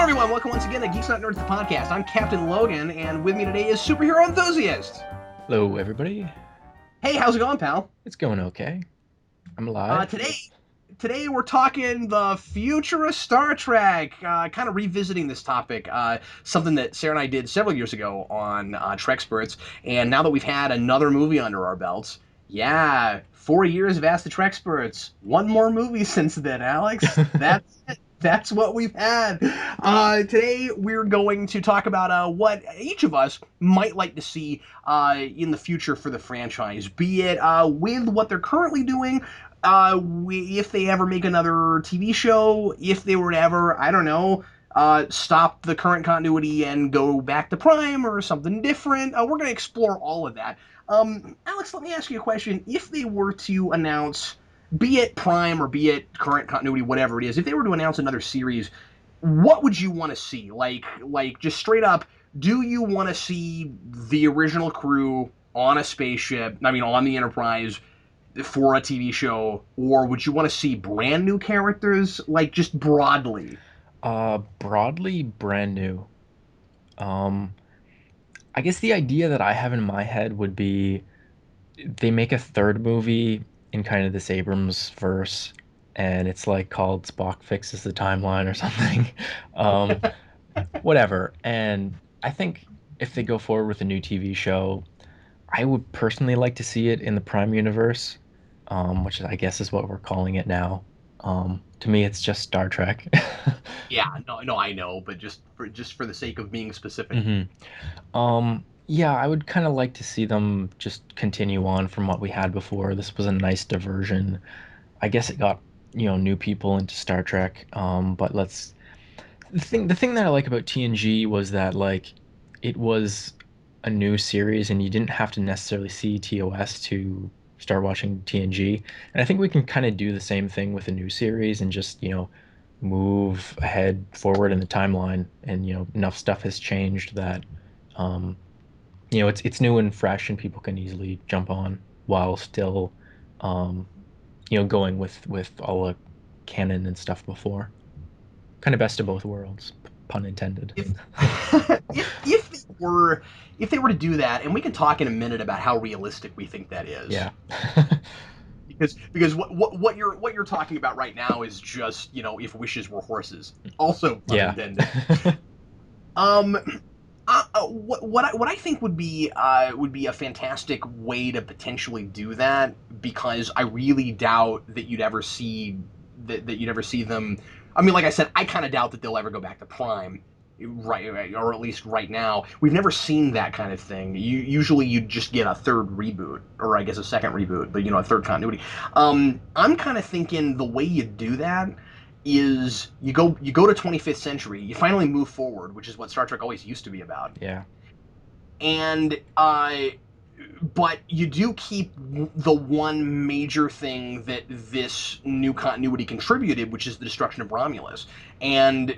everyone, welcome once again to Geeks Not Nerds, the podcast. I'm Captain Logan, and with me today is Superhero Enthusiast. Hello, everybody. Hey, how's it going, pal? It's going okay. I'm alive. Today we're talking the future of Star Trek, kind of revisiting this topic, something that Sarah and I did several years ago on Trexperts, and now that we've had another movie under our belts, 4 years of Ask the Trexperts, one more movie since then, Alex. That's it. That's what we've had. Today we're going to talk about what each of us might like to see in the future for the franchise, be it with what they're currently doing, if they ever make another TV show, if they were to ever, I don't know, stop the current continuity and go back to Prime or something different. We're going to explore all of that. Alex, let me ask you a question. If they were to announce, be it Prime or be it current continuity, whatever it is, if they were to announce another series, what would you want to see? Like just straight up, do you want to see the original crew on a spaceship, on the Enterprise, for a TV show, or would you want to see brand new characters, like just broadly? Broadly brand new. Um, I guess the idea that I have in my head would be they make a third movie in kind of this Abrams verse, and it's like called Spock Fixes the Timeline or something. Um, Whatever. And I think if they go forward with a new TV show, I would personally like to see it in the Prime universe, which I guess is what we're calling it now. To me, it's just Star Trek. Yeah, no, I know, but just for the sake of being specific. hmm yeah, I would kind of like to see them just continue on from what we had before. This was a nice diversion. I guess it got, new people into Star Trek. But the thing that I like about TNG was that like it was a new series and you didn't have to necessarily see TOS to start watching TNG. And I think we can kind of do the same thing with a new series and just, move ahead forward in the timeline. And, enough stuff has changed that um, it's new and fresh and people can easily jump on while still um, going with all the canon and stuff before. Kind of best of both worlds, pun intended. If if they were to do that, and we can talk in a minute about how realistic we think that is, Yeah. because what you're talking about right now is just if wishes were horses, also pun Yeah. intended. Um, what I think would be a fantastic way to potentially do that, because I really doubt that you'd ever see them. Like I said, I kind of doubt that they'll ever go back to Prime, right, or at least right now. We've never seen that kind of thing. Usually you just get a third reboot, or I guess a second reboot, but a third continuity. I'm kind of thinking the way you do that is you go to 25th century, you finally move forward, which is what Star Trek always used to be about, Yeah. and but you do keep the one major thing that this new continuity contributed, which is the destruction of Romulus. And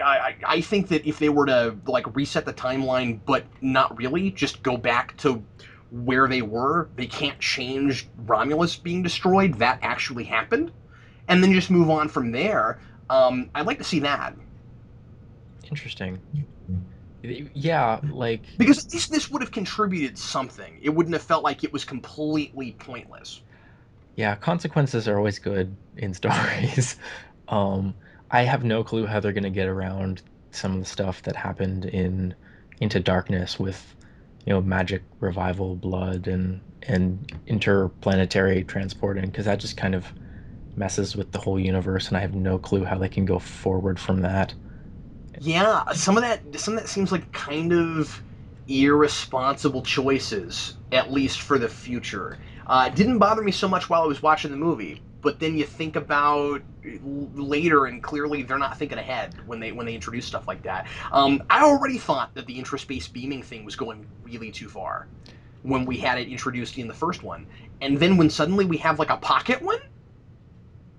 I think that if they were to like reset the timeline, but not really, just go back to where they were, they can't change Romulus being destroyed. That actually happened, and then just move on from there. I'd like to see that. Interesting. Yeah, like Because at least this would have contributed something. It wouldn't have felt like it was completely pointless. yeah, consequences are always good in stories. Um, I have no clue how they're gonna get around some of the stuff that happened in Into Darkness with, magic revival, blood, and interplanetary transporting, because that just kind of messes with the whole universe, and I have no clue how they can go forward from that. Yeah, some of that seems like kind of irresponsible choices, at least for the future. It didn't bother me so much while I was watching the movie, but then you think about later, and clearly they're not thinking ahead when they introduce stuff like that. I already thought that the intraspace beaming thing was going really too far when we had it introduced in the first one, and then when suddenly we have like a pocket one.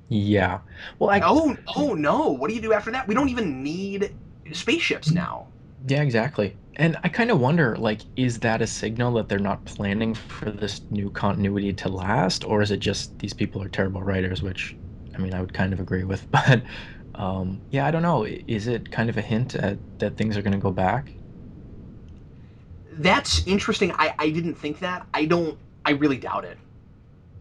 Yeah. Well, I Oh no! What do you do after that? We don't even need spaceships now. Yeah, exactly. And I kind of wonder, like, is that a signal that they're not planning for this new continuity to last, or is it just these people are terrible writers, which, I mean, I would kind of agree with. But Yeah, I don't know. Is it kind of a hint at that things are going to go back? That's interesting. I didn't think that. I really doubt it.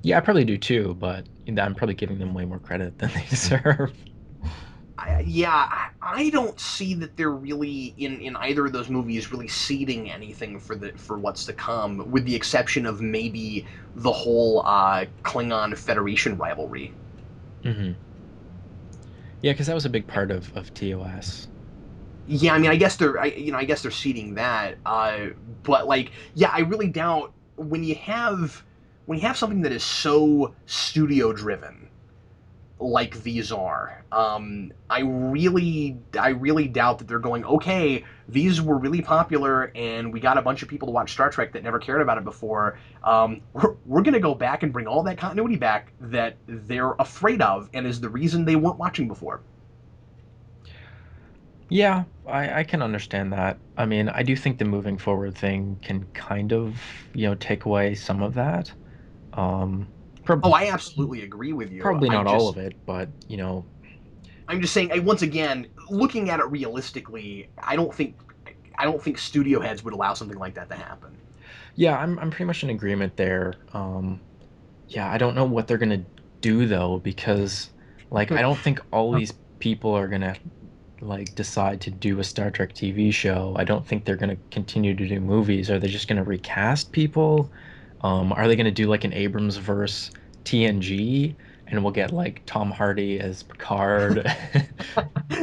Yeah, I probably do too, but I'm probably giving them way more credit than they deserve. I don't see that they're really in either of those movies really seeding anything for what's to come, with the exception of maybe the whole Klingon Federation rivalry. Hmm. Yeah, because that was a big part of TOS. Yeah, I mean, I guess they're seeding that. But like, yeah, I really doubt when you have something that is so studio driven like these are. I really doubt that they're going, okay, these were really popular and we got a bunch of people to watch Star Trek that never cared about it before. We're going to go back and bring all that continuity back that they're afraid of and is the reason they weren't watching before. Yeah, I can understand that. I mean, I do think the moving forward thing can kind of, take away some of that. Um, Oh, prob I absolutely agree with you. Probably not all of it, but I'm just saying, once again, looking at it realistically, I don't think studio heads would allow something like that to happen. yeah, I'm pretty much in agreement there. Yeah, I don't know what they're gonna do though, because like I don't think all these people are gonna like decide to do a Star Trek TV show. I don't think they're gonna continue to do movies. Are they just gonna recast people? Are they gonna do like an Abrams verse TNG and we'll get like Tom Hardy as Picard?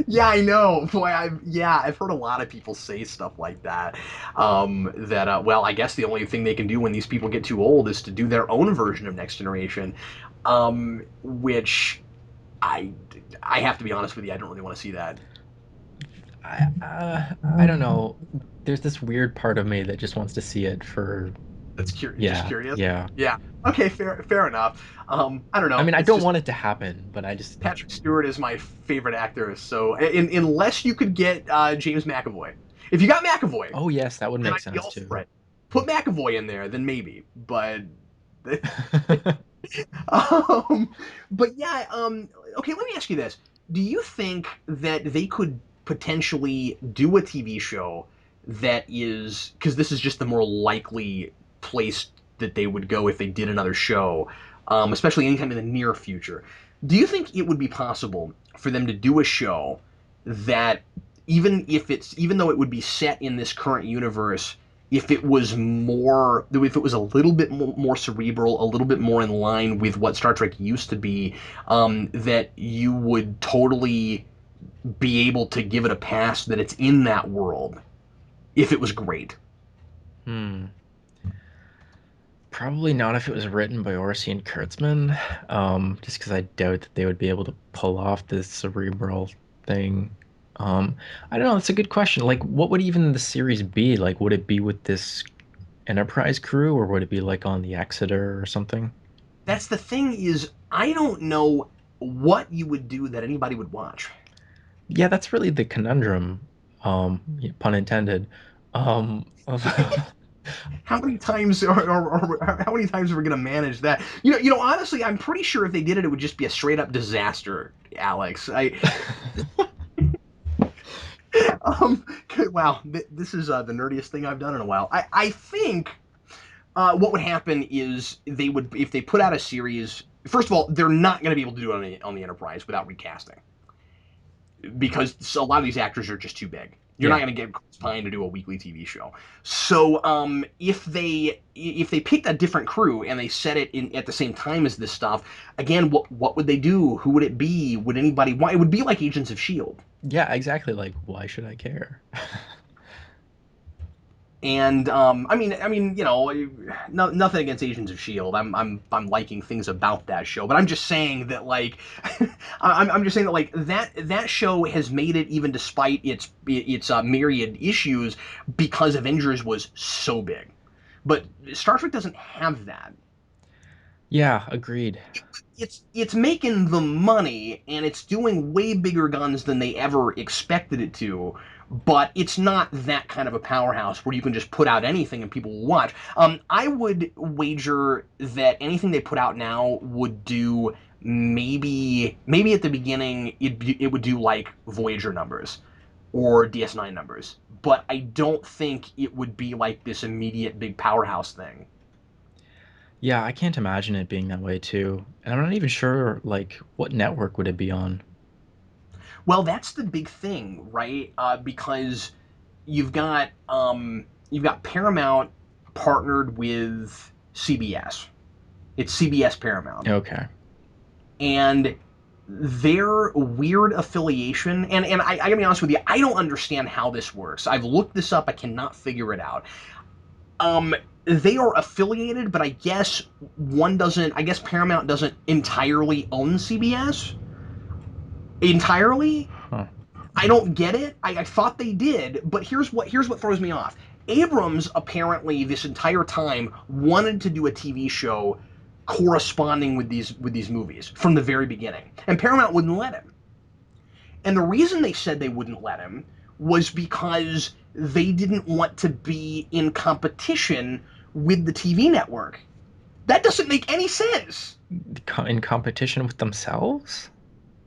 Yeah, I know. Boy, I've heard a lot of people say stuff like that. That well, I guess the only thing they can do when these people get too old is to do their own version of Next Generation, which I I have to be honest with you, I don't really want to see that. I don't know. There's this weird part of me that just wants to see it for Just yeah, curious. yeah. Yeah. Okay, fair enough. I don't I know. mean, I It's don't just want it to happen, but I just Patrick Stewart is my favorite actor. So, unless you could get James McAvoy, if you got McAvoy, oh yes, that would then make I'd be sense all for too. it. Put McAvoy in there, then maybe. Um, but yeah. Okay, let me ask you this: do you think that they could potentially do a TV show that is, because this is just the more likely place that they would go if they did another show, especially anytime in the near future? Do you think it would be possible for them to do a show that, even though it would be set in this current universe, if it was a little bit more cerebral, a little bit more in line with what Star Trek used to be, that you would totally be able to give it a pass that it's in that world if it was great. Hmm. Probably not if it was written by Orsi and Kurtzman, just because I doubt that they would be able to pull off this cerebral thing. Um, I don't know. It's a good question. Like, what would even the series be? Like, would it be with this Enterprise crew, or would it be like on the Exeter or something? That's the thing, is I don't know what you would do that anybody would watch. Yeah, that's really the conundrum. Yeah, pun intended. Of How many times or how many times are we going to manage that? Honestly, I'm pretty sure if they did it, it would just be a straight up disaster, Alex. Um, wow, this is the nerdiest thing I've done in a while. I think what would happen is they would, if they put out a series. First of all, they're not going to be able to do it on the Enterprise without recasting, because a lot of these actors are just too big. You're not Yeah. going to get Chris Pine to do a weekly TV show. So if they picked a different crew and they set it in at the same time as this stuff, again, what would they do? Who would it be? Would anybody? Why, it would be like Agents of Shield. Yeah, exactly. Like, why should I care? And no, nothing against Agents of Shield. I'm liking things about that show, but I'm just saying that like, I'm just saying that like that show has made it, even despite its myriad issues, because Avengers was so big. But Star Trek doesn't have that. Yeah, agreed. It's making the money and it's doing way bigger guns than they ever expected it to, but it's not that kind of a powerhouse where you can just put out anything and people will watch. I would wager that anything they put out now would do maybe at the beginning it would do like Voyager numbers or DS9 numbers, but I don't think it would be like this immediate big powerhouse thing. Yeah, I can't imagine it being that way too. And I'm not even sure like what network would it be on. Well, that's the big thing, right? Because you've got Paramount partnered with CBS. It's CBS Paramount, Okay. and their weird affiliation. And I gotta be honest with you, I don't understand how this works. I've looked this up. I cannot figure it out. Um, they are affiliated, but I guess one doesn't. I guess Paramount doesn't entirely own CBS entirely. Huh. I don't get it. I thought they did, but here's what throws me off. Abrams apparently this entire time wanted to do a TV show corresponding with these movies from the very beginning, and Paramount wouldn't let him. And the reason they said they wouldn't let him was because they didn't want to be in competition with the TV network. That doesn't make any sense. In competition with themselves?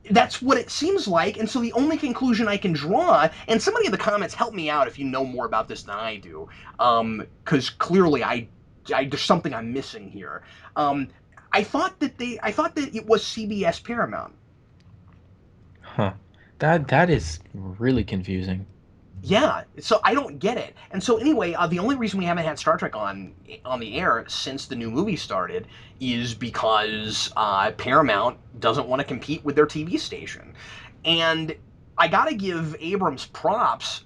That's what it seems like. And so the only conclusion I can draw, and somebody in the comments help me out if you know more about this than I do, because clearly there's something I'm missing here. Um, I thought that it was CBS Paramount. Huh. That is really confusing. Yeah, so I don't get it. And so anyway, the only reason we haven't had Star Trek on the air since the new movie started is because Paramount doesn't want to compete with their TV station, and I got to give Abrams props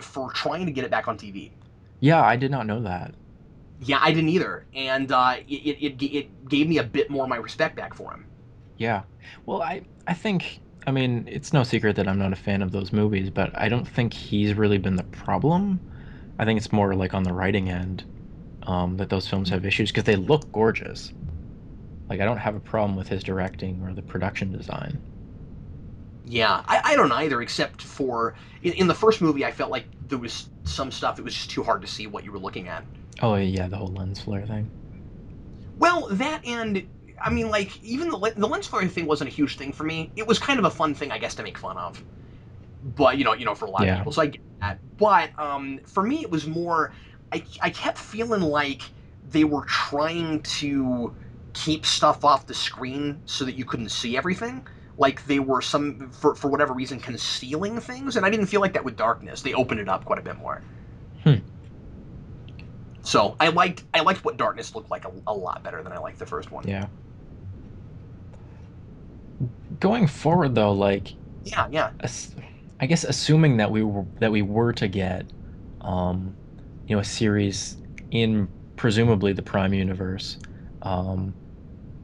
for trying to get it back on TV. Yeah, I did not know that. Yeah, I didn't either, and it gave me a bit more of my respect back for him. Yeah. Well, I think I mean, it's no secret that I'm not a fan of those movies, but I don't think he's really been the problem. I think it's more like on the writing end that those films have issues because they look gorgeous. Like I don't have a problem with his directing or the production design. Yeah, I don't either, except for in the first movie, I felt like there was some stuff it was just too hard to see what you were looking at. Oh yeah, the whole lens flare thing. Well, that and I mean, like even the lens flare thing wasn't a huge thing for me. It was kind of a fun thing, I guess, to make fun of. But for a lot of Yeah. people, so I get that. But for me, it was more. I kept feeling like they were trying to keep stuff off the screen so that you couldn't see everything. Like they were for whatever reason concealing things, and I didn't feel like that with Darkness. They opened it up quite a bit more. Hmm. So I liked what Darkness looked like a lot better than I liked the first one. Yeah. Going forward though, like Yeah, yeah. ass- I guess assuming that we were to get um a series in presumably the Prime universe, um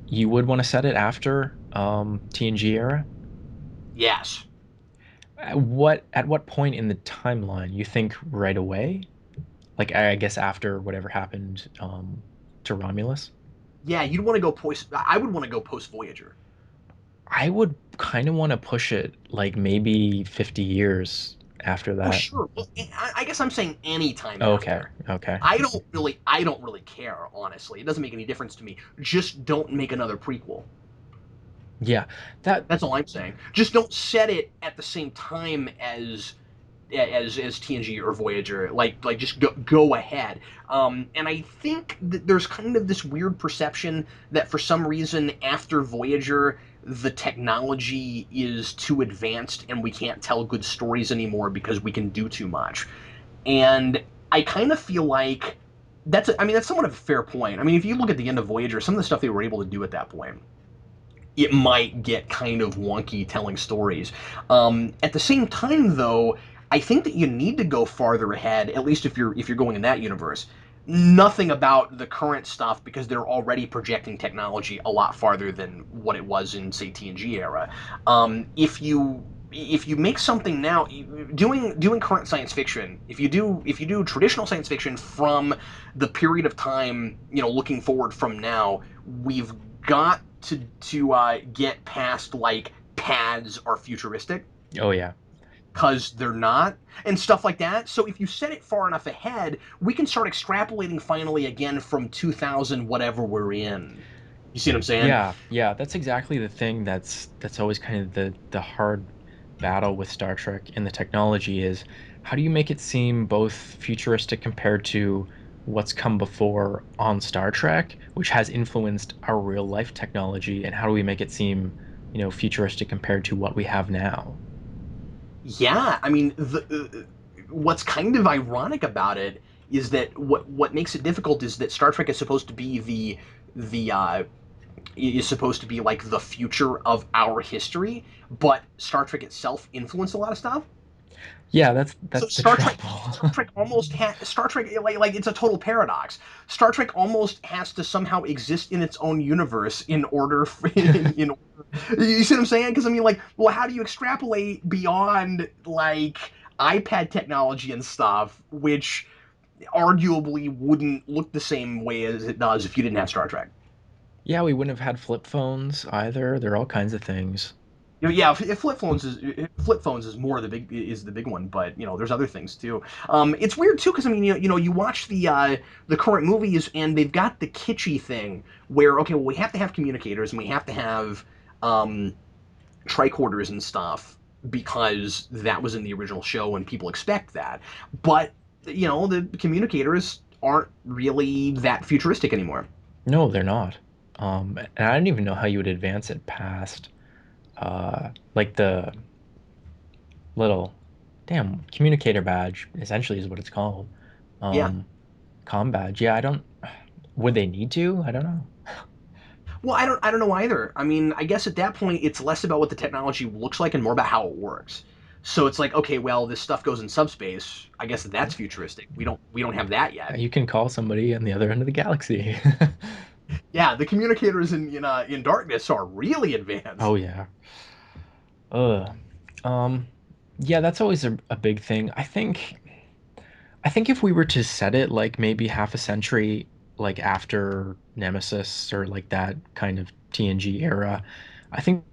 you would want to set it after TNG era? Yes. At what point in the timeline? You think right away? Like I guess after whatever happened to Romulus? Yeah, you'd want to go post. I would want to go post Voyager. I would kind of want to push it like maybe 50 years after Oh, that. sure. Well, I guess I'm saying any time Okay, after. okay. I don't really care, honestly. It doesn't make any difference to me. Just don't make another prequel. Yeah, that That's all I'm saying. Just don't set it at the same time as TNG or Voyager. Like just go ahead. And I think that there's kind of this weird perception that for some reason after Voyager the technology is too advanced and we can't tell good stories anymore because we can do too much. And I kind of feel like that's somewhat of a fair point. I mean, if you look at the end of Voyager, some of the stuff they were able to do at that point, it might get kind of wonky telling stories. At the same time, though, I think that you need to go farther ahead, at least if you're going in that universe. Nothing about the current stuff because they're already projecting technology a lot farther than what it was in say TNG era. If you make something now, doing current science fiction, if you do traditional science fiction from the period of time looking forward from now, we've got to get past like pads are futuristic oh yeah. because they're not and stuff like that. So if you set it far enough ahead, we can start extrapolating finally again from 2000 whatever we're in. You see what I'm saying? Yeah, yeah, that's exactly the thing that's always kind of the hard battle with Star Trek and the technology is how do you make it seem both futuristic compared to what's come before on Star Trek, which has influenced our real life technology, and how do we make it seem, futuristic compared to what we have now? Yeah, I mean, what's kind of ironic about it is that what makes it difficult is that Star Trek is supposed to be the is supposed to be like the future of our history, but Star Trek itself influenced a lot of stuff. Yeah, So that's the trouble. Star Trek like it's a total paradox. Star Trek almost has to somehow exist in its own universe in order for, you see what I'm saying? Because I mean, like, well, how do you extrapolate beyond like iPad technology and stuff, which arguably wouldn't look the same way as it does if you didn't have Star Trek? Yeah, we wouldn't have had flip phones either. There are all kinds of things. Yeah, flip phones is more the big one, but there's other things too. It's weird too because I mean you watch the current movies and they've got the kitschy thing where okay, well, we have to have communicators and we have to have um, tricorders and stuff because that was in the original show and people expect that, but the communicators aren't really that futuristic anymore. No, they're not. And I don't even know how you would advance it past like the little damn communicator badge essentially is what it's called. Yeah. Um, com badge. Yeah, I don't. Would they need to? I don't know. Well, I don't know either. I mean, I guess at that point it's less about what the technology looks like and more about how it works. So it's like, okay, well, this stuff goes in subspace. I guess that's futuristic. We don't have that yet. You can call somebody on the other end of the galaxy. Yeah, the communicators in darkness are really Oh advanced. yeah. Ugh. Um, yeah, that's always a big thing. I think if we were to set it like maybe half a century like after Nemesis or like that kind of TNG era, I think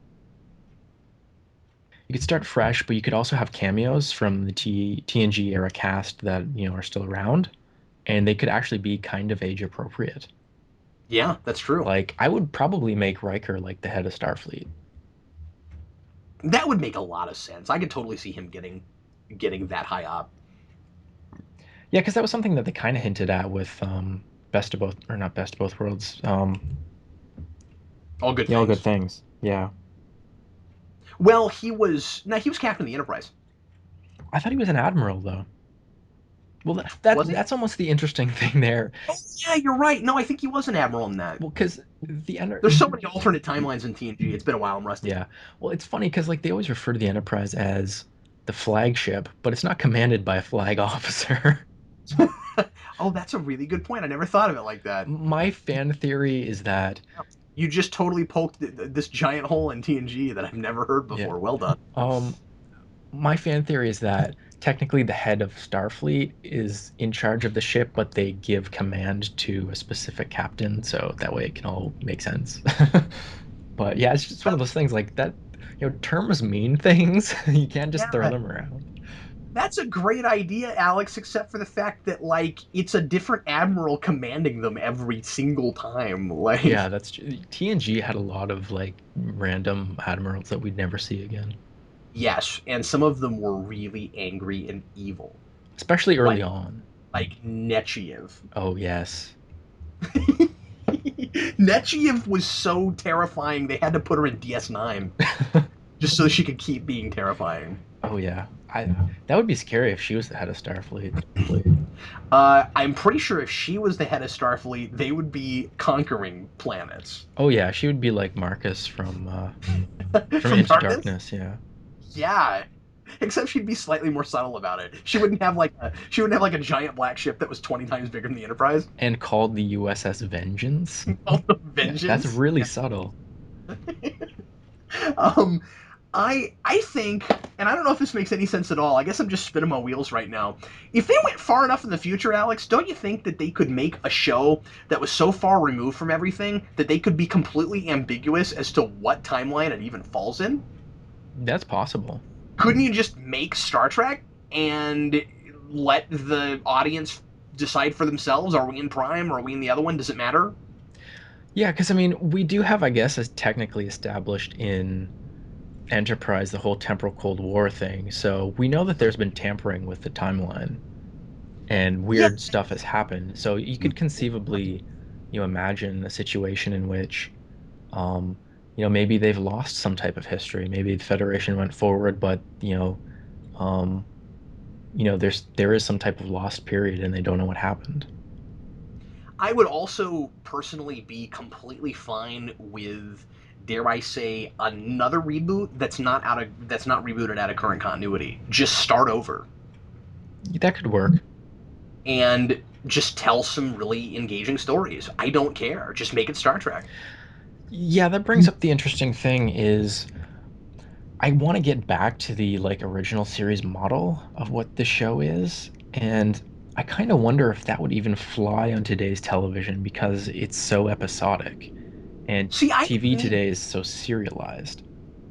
you could start fresh, but you could also have cameos from the TNG era cast that, are still around, and they could actually be kind of age appropriate. Yeah, that's true. Like I would probably make Riker like the head of Starfleet. That would make a lot of sense. I could totally see him getting that high up. Yeah, because that was something that they kind of hinted at with Best of Both or not Best of Both Worlds. All good Yeah, All Good things. Things. Yeah. Well, he was captain of the Enterprise. I thought he was an admiral though. Well, Was he? that's almost the interesting thing there. Oh yeah, you're right. No, I think he was an admiral in that. Well, because the Enter There's so many alternate timelines in TNG. It's been a while. I'm rusty. yeah. Well, it's funny because like they always refer to the Enterprise as the flagship, but it's not commanded by a flag officer. Oh, that's a really good point. I never thought of it like that. My fan theory is that You just totally poked this giant hole in TNG that I've never heard yeah. before. Well done. Um, my fan theory is that technically the head of Starfleet is in charge of the ship, but they give command to a specific captain, so that way it can all make sense. But yeah, it's just one of those things like that. Terms mean things. You can't just throw Yeah, them around. that's a great idea, Alex, except for the fact that, like, it's a different admiral commanding them every single time. Yeah, Like, that's TNG had a lot of like random admirals that we'd never see again, yes, and some of them were really angry and evil. especially early Like, on. like Nechayev. Oh yes. Nechayev was so terrifying, they had to put her in DS9 just so she could keep being terrifying. Oh yeah. I That would be scary if she was the head of Starfleet. I'm pretty sure if she was the head of Starfleet, they would be conquering planets. Oh yeah, she would be like Marcus from From Into Darkness? Darkness, yeah. Yeah. Except she'd be slightly more subtle about it. She wouldn't have like a giant black ship that was 20 times bigger than the Enterprise. And called the USS Vengeance. Called the Yeah, that's Vengeance. really Yeah. subtle. Um, I think, and I don't know if this makes any sense at all. I guess I'm just spinning my wheels right now. If they went far enough in the future, Alex, don't you think that they could make a show that was so far removed from everything that they could be completely ambiguous as to what timeline it even falls in? That's possible. Couldn't you just make Star Trek and let the audience decide for themselves? Are we in Prime? Or are we in the other one? Does it matter? Yeah, because I mean, we do have, I guess, as technically established in Enterprise, the whole temporal Cold War thing. So we know that there's been tampering with the timeline and Yeah, weird stuff has happened. So you could conceivably, imagine a situation in which, um, maybe they've lost some type of history. Maybe the Federation went forward, but um, there is some type of lost period and they don't know what happened. I would also personally be completely fine with, dare I say, another reboot that's not rebooted out of current continuity. Just start over That could work. and just tell some really engaging stories. I don't care. Just make it Star Trek. Yeah, that brings up the interesting thing is I want to get back to the like original series model of what the show is, and I kind of wonder if that would even fly on today's television because it's so episodic and See, I TV don't need. today is so serialized.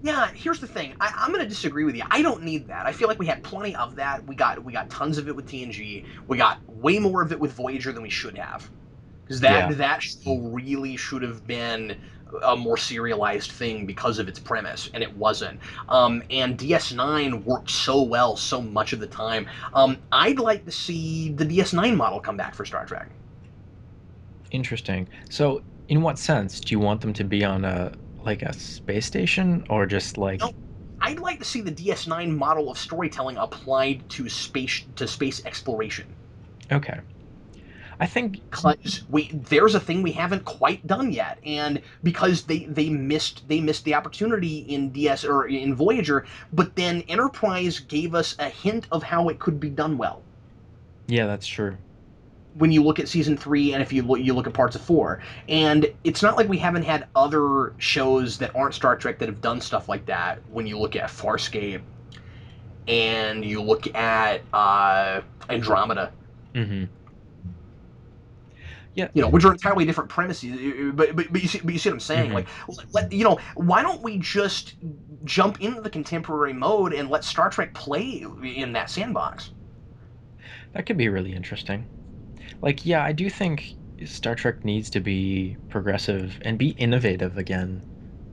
Yeah, here's the thing. I'm going to disagree with you. I don't need that. I feel like we had plenty of that. We got tons of it with TNG. We got way more of it with Voyager than we should have. Because Yeah. that show really should have been a more serialized thing because of its premise, and it wasn't. And DS9 worked so well so much of the time. I'd like to see the DS9 model come back for Star Trek. Interesting. So, in what sense? Do you want them to be on a space station or just No, like I'd like to see the DS9 model of storytelling applied to space exploration. okay. I think Because there's a thing we haven't quite done yet, and because they missed the opportunity in DS or in Voyager, but then Enterprise gave us a hint of how it could be done well. yeah, that's true. When you look at season 3, and if you look at parts of 4, and it's not like we haven't had other shows that aren't Star Trek that have done stuff like that. When you look at Farscape and you look at Andromeda, Hmm. Yeah. which are entirely different premises. But you see what I'm saying? Hmm. Like, why don't we just jump into the contemporary mode and let Star Trek play in that sandbox? That could be really interesting. Like, yeah, I do think Star Trek needs to be progressive and be innovative again.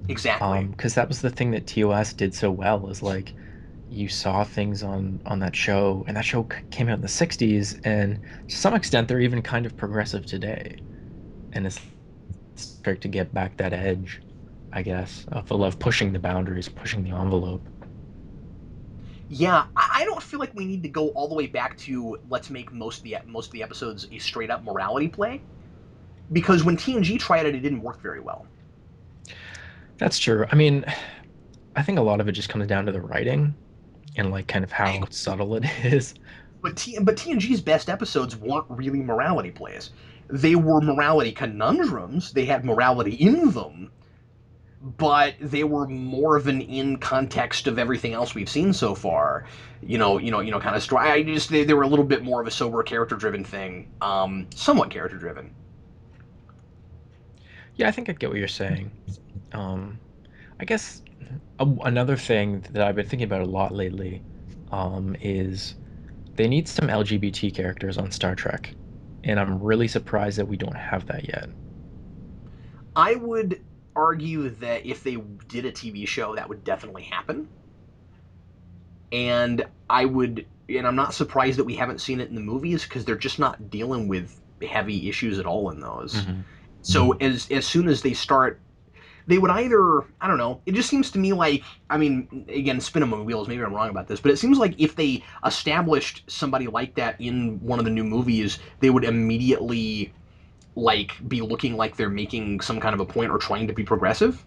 Exactly. Because that was the thing that TOS did so well is like you saw things on that show, and that show came out in the 60s, and to some extent they're even kind of progressive today. And it's start to get back that edge, I guess, of the love pushing the boundaries, pushing the envelope. Yeah, I don't feel like we need to go all the way back to let's make most of the episodes a straight up morality play, because when TNG tried it, it didn't work very well. That's true. I mean, I think a lot of it just comes down to the writing and like kind of I how agree. subtle it is. But TNG's best episodes weren't really morality plays. They were morality conundrums. They had morality in them, but they were more of an in context of everything else we've seen so far. Kind of story. They were a little bit more of a sober character driven thing, somewhat character driven. Yeah, I think I get what you're saying. Um, I guess another thing that I've been thinking about a lot lately, is they need some LGBT characters on Star Trek, and I'm really surprised that we don't have that yet. I would argue that if they did a TV show, that would definitely happen, and I'm not surprised that we haven't seen it in the movies because they're just not dealing with heavy issues at all in those. Hmm. So as soon as they start, they would either, I don't know, it just seems to me like, I mean, again, spin them on wheels, maybe I'm wrong about this, but it seems like if they established somebody like that in one of the new movies, they would immediately like be looking like they're making some kind of a point or trying to be progressive.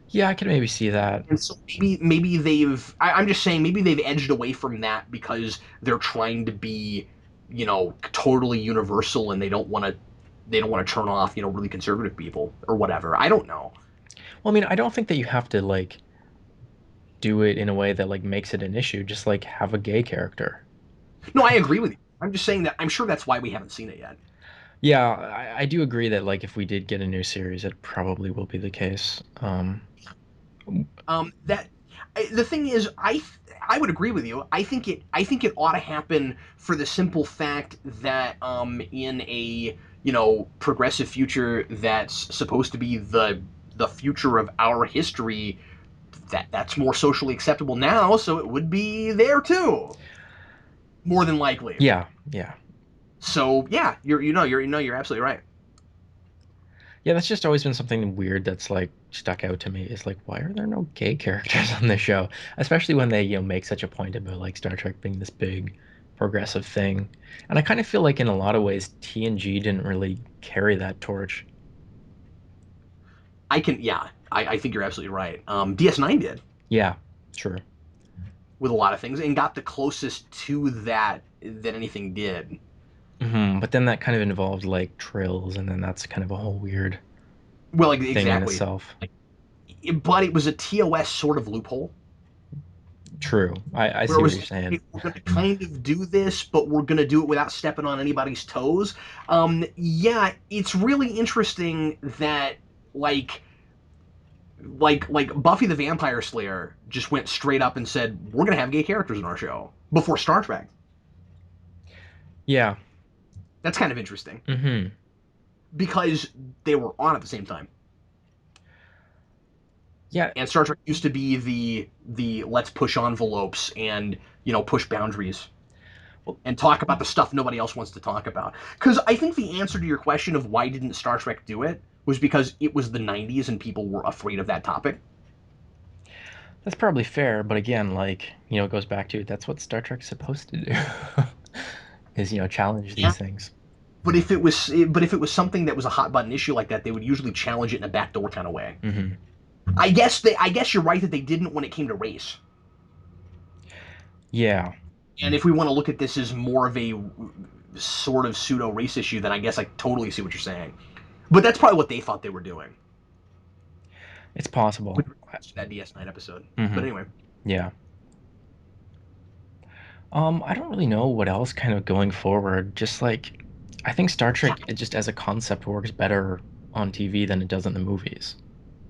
Yeah, I can maybe see that. And so maybe I'm just saying maybe they've edged away from that because they're trying to be, totally universal, and they don't want to turn off, really conservative people or whatever. I don't know. Well, I mean, I don't think that you have to like do it in a way that like makes it an issue. Just like have a gay character. No, I agree with you. I'm just saying that I'm sure that's why we haven't seen it yet. Yeah, I do agree that like if we did get a new series, it probably will be the case. That the thing is, I would agree with you. I think it ought to happen for the simple fact that in a progressive future that's supposed to be the future of our history, that's more socially acceptable now, so it would be there too, more than likely. Yeah, yeah. So yeah, you're absolutely right. Yeah, that's just always been something weird that's like stuck out to me is like, why are there no gay characters on this show? Especially when they, make such a point about like Star Trek being this big progressive thing. And I kind of feel like in a lot of ways TNG didn't really carry that torch. I think you're absolutely right. DS9 did Yeah, true. with a lot of things and got the closest to that anything did. But then that kind of involved like trills, and then that's kind of a whole weird Well, like, thing in exactly. itself. But it was a TOS sort of loophole True. I where see it what was you're like, saying. hey, we're going to kind of do this, but we're going to do it without stepping on anybody's toes. Yeah, it's really interesting that like like Buffy the Vampire Slayer just went straight up and said we're going to have gay characters in our show before Star Trek. Yeah. That's kind of interesting hmm because they were on at the same time. Yeah. And Star Trek used to be the let's push envelopes and push boundaries Well, and talk about the stuff nobody else wants to talk about. Because I think the answer to your question of why didn't Star Trek do it was because it was the 90s and people were afraid of that topic. that's probably fair, but again, like, it goes back to that's what Star Trek's supposed to do. Is, challenge Yeah. these things. But if it was something that was a hot button issue like that, they would usually challenge it in a backdoor kind of way. hmm I guess you're right that they didn't when it came to race. Yeah. And if we want to look at this as more of a sort of pseudo race issue, then I guess I totally see what you're saying. But that's probably what they thought they were doing It's possible. with regards to that DS9 episode. But hmm anyway, Yeah. I don't really know what else kind of going forward. Just like I think Star yeah, Trek, it just as a concept works better on TV than it does in the movies.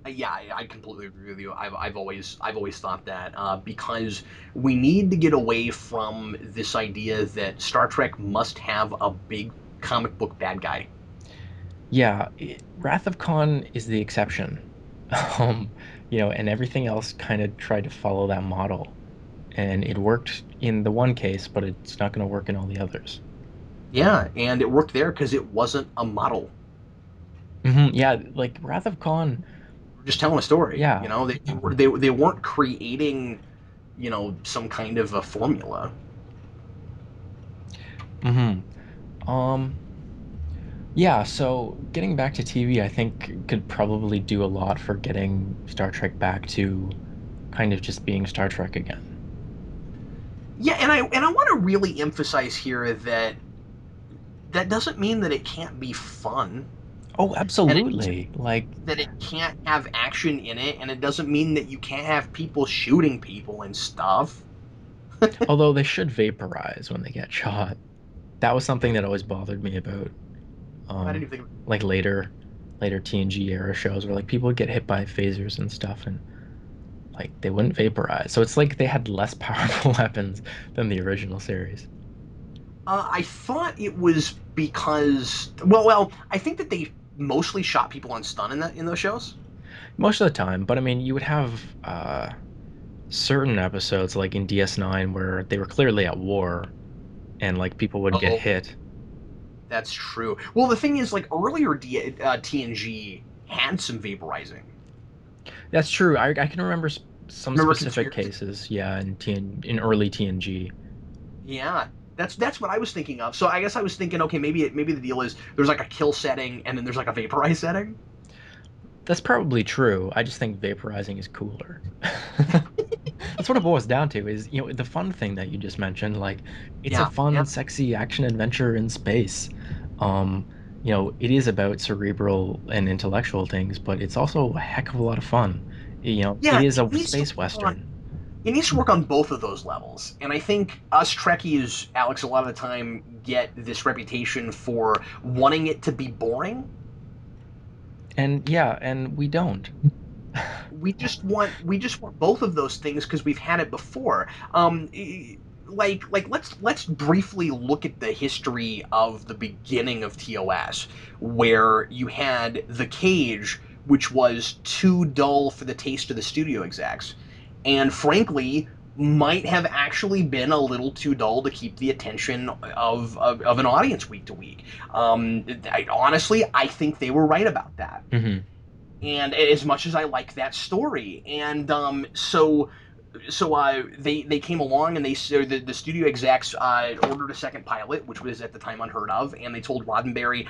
yeah, I completely agree with you. I've always thought that because we need to get away from this idea that Star Trek must have a big comic book bad guy. Yeah, Wrath of Khan is the exception. Um, and everything else kind of tried to follow that model. And it worked in the one case, but it's not going to work in all the others. Yeah, and it worked there because it wasn't a model. Yeah, like Wrath of Khan. We're just telling a story. Yeah. They weren't creating some kind of a formula. hmm Um, yeah, so getting back to TV, I think could probably do a lot for getting Star Trek back to kind of just being Star Trek again. Yeah, and I want to really emphasize here that that doesn't mean that it can't be fun, Oh, and it doesn't absolutely. Like, that it can't have action in it, and it doesn't mean that you can't have people shooting people and stuff. although they should vaporize when they get shot. That was something that always bothered me about I didn't um even think. like later TNG era shows where like people would get hit by phasers and stuff and like they wouldn't vaporize. So it's like they had less powerful weapons than the original series. I thought it was because well, I think that they mostly shot people on stun in those shows. Most of the time, but I mean you would have certain episodes like in DS9 where they were clearly at war and like people would get Oh, hit. that's true. Well, the thing is, like earlier TNG had some vaporizing. That's true. I can remember some Remember specific conspiracy? cases, yeah, in early TNG. Yeah, that's what I was thinking of. So I guess I was thinking, okay, maybe the deal is there's like a kill setting and then there's like a vaporize setting. That's probably true. I just think vaporizing is cooler. That's what it boils down to is, the fun thing that you just mentioned, like it's a Yeah, yeah, fun, sexy action adventure in space. Um, it is about cerebral and intellectual things, but it's also a heck of a lot of fun. It yeah. is It a needs to space work on western. it needs to work on both of those levels. And I think us Trekkies, Alex, a lot of the time get this reputation for wanting it to be boring. And yeah, and we don't. We just want both of those things because we've had it before. let's briefly look at the history of the beginning of TOS, where you had the cage, which was too dull for the taste of the studio execs, and frankly might have actually been a little too dull to keep the attention of an audience week to week. Honestly, I think they were right about that. Hmm. And as much as I like that story, and they came along and the studio execs ordered a second pilot, which was at the time unheard of, and they told Roddenberry,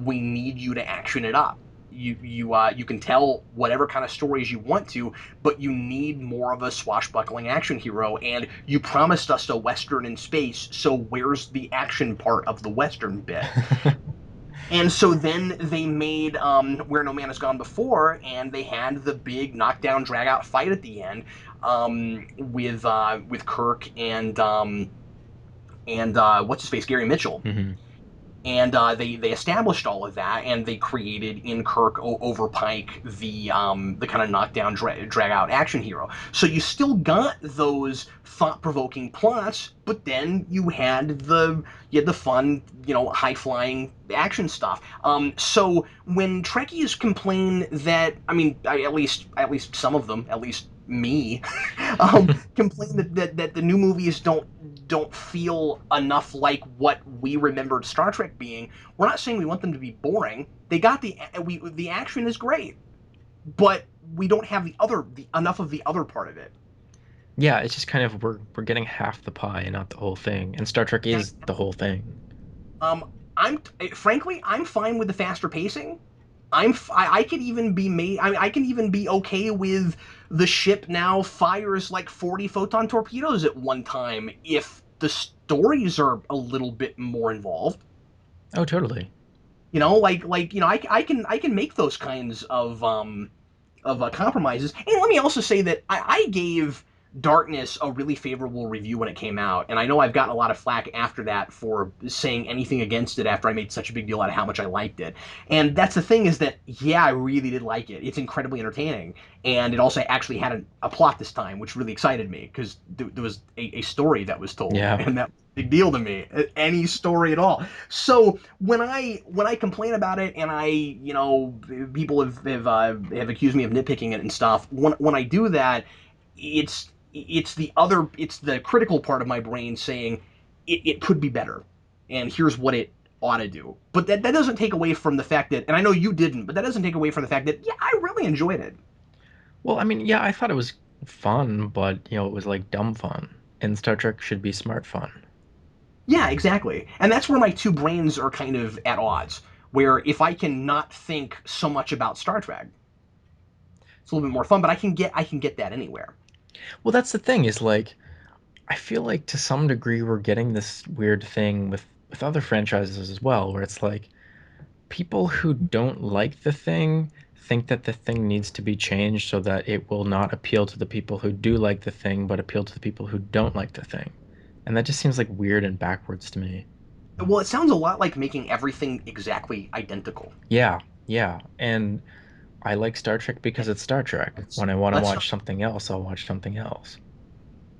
we need you to action it up. You can tell whatever kind of stories you want to, but you need more of a swashbuckling action hero, and you promised us a western in space, so where's the action part of the western bit? And so then they made Where No Man Has Gone Before, and they had the big knockdown, drag out fight at the end, with Kirk and what's his face, Gary Mitchell. Hmm. And they established all of that, and they created in Kirk over Pike the kind of knockdown, drag out action hero. So you still got those thought provoking plots, but then you had the fun, high flying action stuff. So when Trekkies complain that, I mean, at least some of them, at least me, complain that the new movies don't feel enough like what we remembered Star Trek being. We're not saying we want them to be boring. The action is great, but we don't have the enough of the other part of it. Yeah, it's just kind of we're getting half the pie, not the whole thing. And Star Trek Yeah. is the whole thing. Um, I'm fine with the faster pacing. I could even be made. I can even be okay with the ship now fires like 40 photon torpedoes at one time if the stories are a little bit more involved. Oh, totally. I can make those kinds of compromises. And let me also say that I gave Darkness a really favorable review when it came out, and I know I've gotten a lot of flack after that for saying anything against it after I made such a big deal out of how much I liked it. And that's the thing, is that yeah, I really did like it. It's incredibly entertaining, and it also actually had a plot this time, which really excited me because there was a story that was told, Yeah. and that was a big deal to me. Any story at all. So when I complain about it, and people have accused me of nitpicking it and stuff. When I do that, it's the critical part of my brain saying it could be better, and here's what it ought to do. But that doesn't take away from the fact that, and I know you didn't, but that doesn't take away from the fact that yeah, I really enjoyed it. Well, I mean, yeah, I thought it was fun, but it was like dumb fun. And Star Trek should be smart fun. Yeah, exactly. And that's where my two brains are kind of at odds. Where if I can not think so much about Star Trek, it's a little bit more fun. But I can get that anywhere. Well, that's the thing is like I feel like to some degree we're getting this weird thing with other franchises as well, where it's like people who don't like the thing think that the thing needs to be changed so that it will not appeal to the people who do like the thing, but appeal to the people who don't like the thing. And that just seems like weird and backwards to me. Well, it sounds a lot like making everything exactly identical. Yeah, yeah. And I like Star Trek because it's Star Trek. Let's When I want to let's watch something else, I'll watch something else.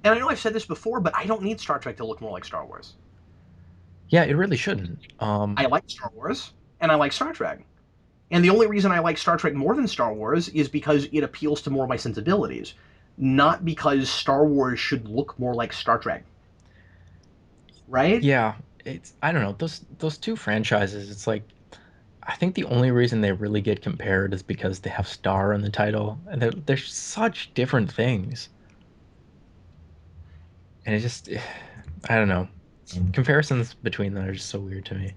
and I know I've said this before, but I don't need Star Trek to look more like Star Wars. Yeah, it really shouldn't. I like Star Wars and I like Star Trek. And the only reason I like Star Trek more than Star Wars is because it appeals to more of my sensibilities, not because Star Wars should look more like Star Trek, right? Yeah, it's I don't know, those two franchises, it's like I think the only reason they really get compared is because they have star in the title, and they're such different things. And it just I don't know. Comparisons between them are just so weird to me.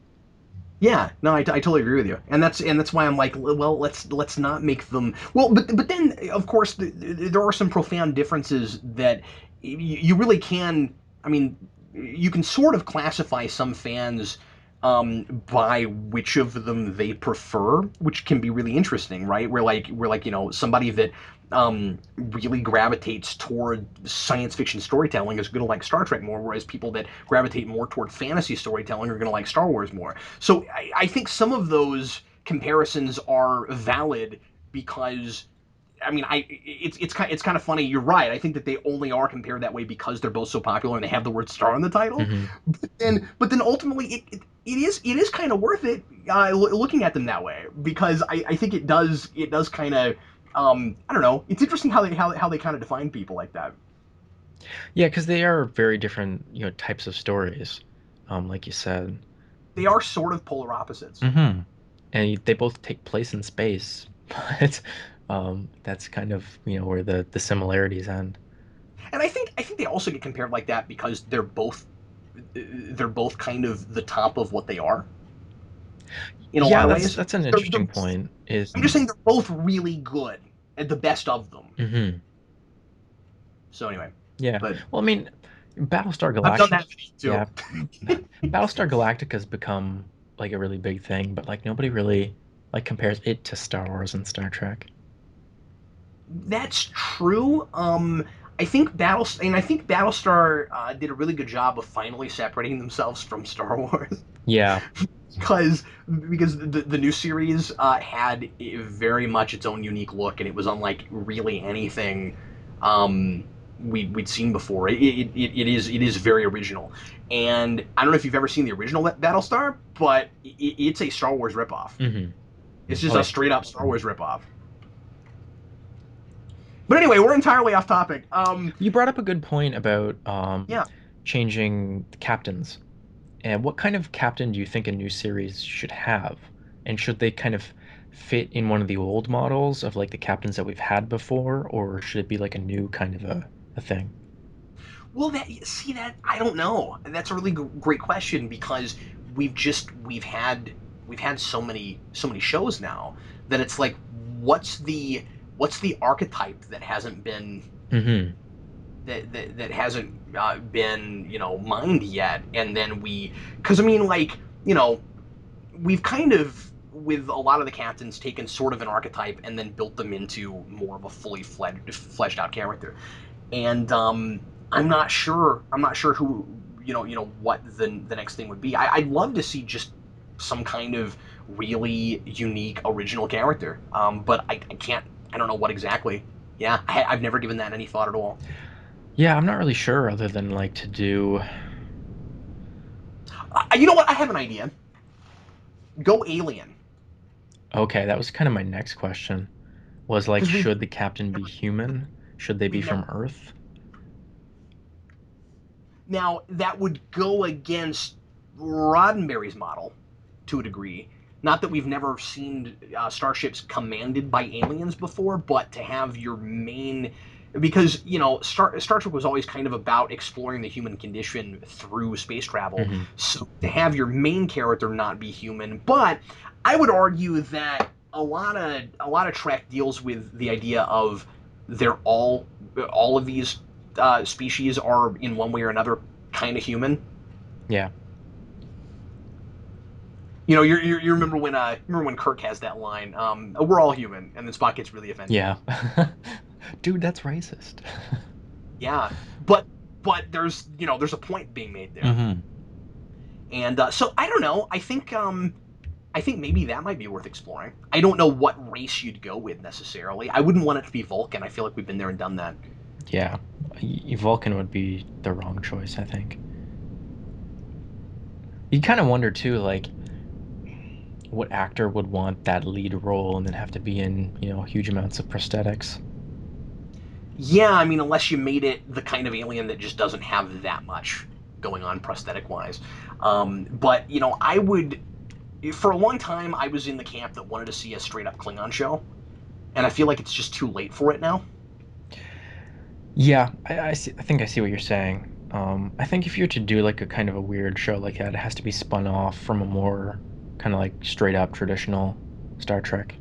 Yeah, no, I totally agree with you, and that's why I'm like, well, let's not make them well, but then of course there are some profound differences that you really can. I mean, you can sort of classify some fans by which of them they prefer, which can be really interesting, right? We're like somebody that really gravitates toward science fiction storytelling is going to like Star Trek more, whereas people that gravitate more toward fantasy storytelling are going to like Star Wars more. So I think some of those comparisons are valid because I mean, it's kind of funny. You're right. I think that they only are compared that way because they're both so popular and they have the word star in the title. Hmm. But then ultimately, it is kind of worth it looking at them that way because I think it does kind of I don't know. It's interesting how they kind of define people like that. Yeah, because they are very different, types of stories, like you said. They are sort of polar opposites. Hmm. And they both take place in space, but that's kind of, where the similarities end. And I think they also get compared like that because they're both kind of the top of what they are in a lot Yeah, of that's ways. that's an They're interesting point. Is I'm just saying they're both really good at the best of them. hmm So anyway, Yeah. but Well, I mean, Battlestar I've done Galactica, that video yeah, Battlestar Galactica's become like a really big thing, but like nobody really like compares it to Star Wars and Star Trek. too. That's true. I think Battlestar did a really good job of finally separating themselves from Star Wars. Yeah. because because the new series had very much its own unique look, and it was unlike really anything we'd seen before. It is very original, and I don't know if you've ever seen the original Battlestar, but it's a Star Wars ripoff. Hmm. It's just Oh a yeah. straight up Star Wars ripoff. But anyway, we're entirely off topic. You brought up a good point about Yeah. changing the captains. And what kind of captain do you think a new series should have? And should they kind of fit in one of the old models of like the captains that we've had before, or should it be like a new kind of a thing? Well, that I don't know. That's a really great question because we've had so many shows now that it's like, what's the archetype that hasn't been Hmm. been mined yet, and then because I mean, like, we've kind of, with a lot of the captains, taken sort of an archetype and then built them into more of a fully fleshed out character. And I'm not sure who, what the next thing would be. I'd love to see just some kind of really unique original character. But I can't. I don't know what exactly. Yeah, I've never given that any thought at all. Yeah, I'm not really sure other than like to do. You know what? I have an idea. Go alien, Okay, that was kind of my next question. Was like, because we've should the captain be never human? Should they be we've never. from Earth? Now that would go against Roddenberry's model to a degree. Not that we've never seen starships commanded by aliens before, but to have your main, because Star Trek was always kind of about exploring the human condition through space travel. Hmm. So to have your main character not be human, but I would argue that a lot of Trek deals with the idea of they're all of these species are in one way or another kind of human. Yeah. You remember when Kirk has that line, "We're all human," and then Spock gets really offended. Yeah. Dude, that's racist. Yeah, but there's a point being made there, Hmm. and so I don't know. I think maybe that might be worth exploring. I don't know what race you'd go with necessarily. I wouldn't want it to be Vulcan. I feel like we've been there and done that. Yeah. Vulcan would be the wrong choice, I think. You kind of wonder too, like, what actor would want that lead role and then have to be in, huge amounts of prosthetics. Yeah, I mean, unless you made it the kind of alien that just doesn't have that much going on prosthetic wise. But I would, for a long time, I was in the camp that wanted to see a straight up Klingon show, and I feel like it's just too late for it now. Yeah, I see. I think I see what you're saying. I think if you're to do like a kind of a weird show like that, it has to be spun off from a more kind of like straight up traditional Star Trek.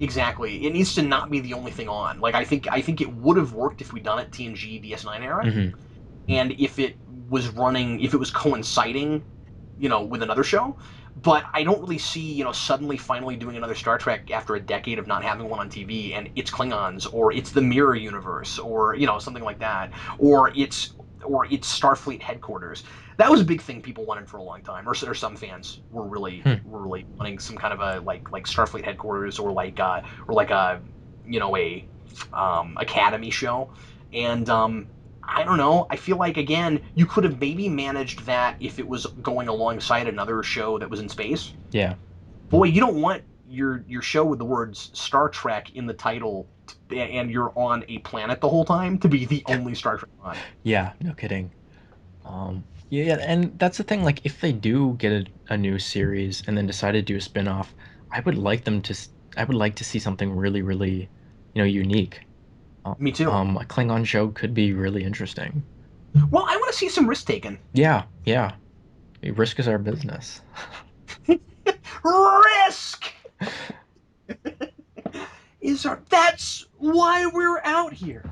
Exactly, it needs to not be the only thing on. Like I think it would have worked if we'd done it TNG DS9 era, Hmm. and if it was coinciding, with another show. But I don't really see, suddenly finally doing another Star Trek after a decade of not having one on TV, and it's Klingons, or it's the Mirror Universe, or something like that, or it's Starfleet headquarters. That was a big thing people wanted for a long time, or some fans Hmm. were really wanting some kind of a like Starfleet headquarters, or like a Academy show, and I don't know. I feel like again you could have maybe managed that if it was going alongside another show that was in space. Yeah. Boy, you don't want your show with the words Star Trek in the title, and you're on a planet the whole time to be the only Star Trek on. Yeah, no kidding. Yeah, and that's the thing. Like, if they do get a new series and then decide to do a spin-off, I would like them to. I would like to see something really, really, unique. Me too. A Klingon show could be really interesting. Well, I want to see some risk taken. Yeah, yeah. Risk is our business. Risk is our. That's why we're out here.